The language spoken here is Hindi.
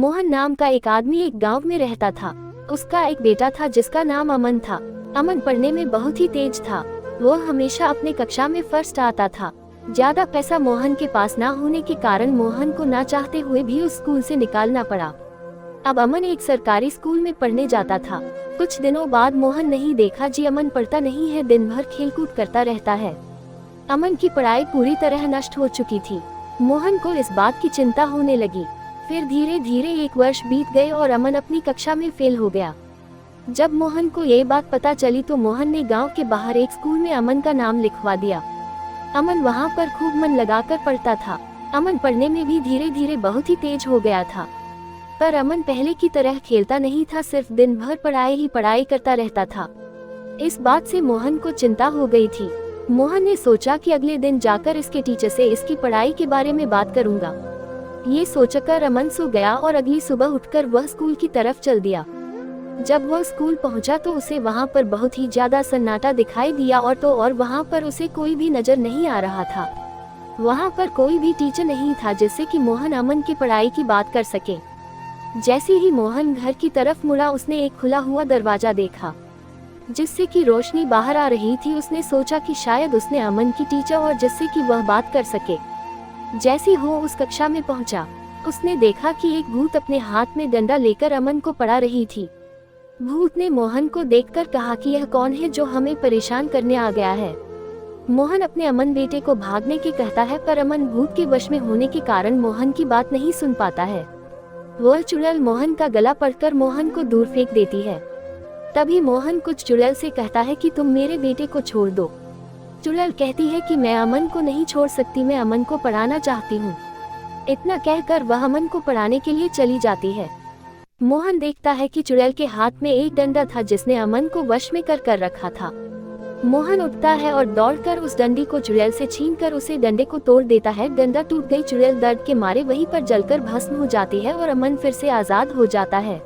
मोहन नाम का एक आदमी एक गांव में रहता था। उसका एक बेटा था जिसका नाम अमन था। अमन पढ़ने में बहुत ही तेज था। वो हमेशा अपने कक्षा में फर्स्ट आता था। ज्यादा पैसा मोहन के पास ना होने के कारण मोहन को ना चाहते हुए भी उस स्कूल से निकालना पड़ा। अब अमन एक सरकारी स्कूल में पढ़ने जाता था। कुछ दिनों बाद मोहन नहीं देखा जी अमन पढ़ता नहीं है, दिन भर खेलकूद करता रहता है। अमन की पढ़ाई पूरी तरह नष्ट हो चुकी थी। मोहन को इस बात की चिंता होने लगी। फिर धीरे धीरे 1 वर्ष बीत गए और अमन अपनी कक्षा में फेल हो गया। जब मोहन को ये बात पता चली तो मोहन ने गांव के बाहर एक स्कूल में अमन का नाम लिखवा दिया। अमन वहां पर खूब मन लगाकर पढ़ता था। अमन पढ़ने में भी धीरे धीरे बहुत ही तेज हो गया था। पर अमन पहले की तरह खेलता नहीं था, सिर्फ दिन भर पढ़ाई करता रहता था। इस बात से मोहन को चिंता हो गई थी। मोहन ने सोचा कि अगले दिन जाकर इसके टीचर से इसकी पढ़ाई के बारे में बात करूंगा। ये सोचकर अमन सो गया और अगली सुबह उठकर वह स्कूल की तरफ चल दिया। जब वह स्कूल पहुंचा तो उसे वहां पर बहुत ही ज्यादा सन्नाटा दिखाई दिया और वहां पर उसे कोई भी नजर नहीं आ रहा था। वहां पर कोई भी टीचर नहीं था जिससे कि मोहन अमन की पढ़ाई की बात कर सके। जैसे ही मोहन घर की तरफ मुड़ा उसने एक खुला हुआ दरवाजा देखा जिससे कि रोशनी बाहर आ रही थी। उसने सोचा कि शायद उसने अमन की टीचर और जिससे कि वह बात कर सके। जैसी हो उस कक्षा में पहुंचा, उसने देखा कि एक भूत अपने हाथ में डंडा लेकर अमन को पढ़ा रही थी। भूत ने मोहन को देखकर कहा कि यह कौन है जो हमें परेशान करने आ गया है। मोहन अपने अमन बेटे को भागने की कहता है पर अमन भूत के वश में होने के कारण मोहन की बात नहीं सुन पाता है। वह चुड़ैल मोहन का गला पकड़कर मोहन को दूर फेंक देती है। तभी मोहन कुछ चुड़ैल से कहता है कि तुम मेरे बेटे को छोड़ दो। चुड़ैल कहती है कि मैं अमन को नहीं छोड़ सकती, मैं अमन को पढ़ाना चाहती हूँ। इतना कहकर वह अमन को पढ़ाने के लिए चली जाती है। मोहन देखता है कि चुड़ैल के हाथ में एक डंडा था जिसने अमन को वश में कर रखा था। मोहन उठता है और दौड़कर उस डंडी को चुड़ैल से छीनकर उसे डंडे को तोड़ देता है। डंडा टूट गई। चुड़ैल दर्द के मारे वहीं पर जलकर भस्म हो जाती है और अमन फिर से आजाद हो जाता है।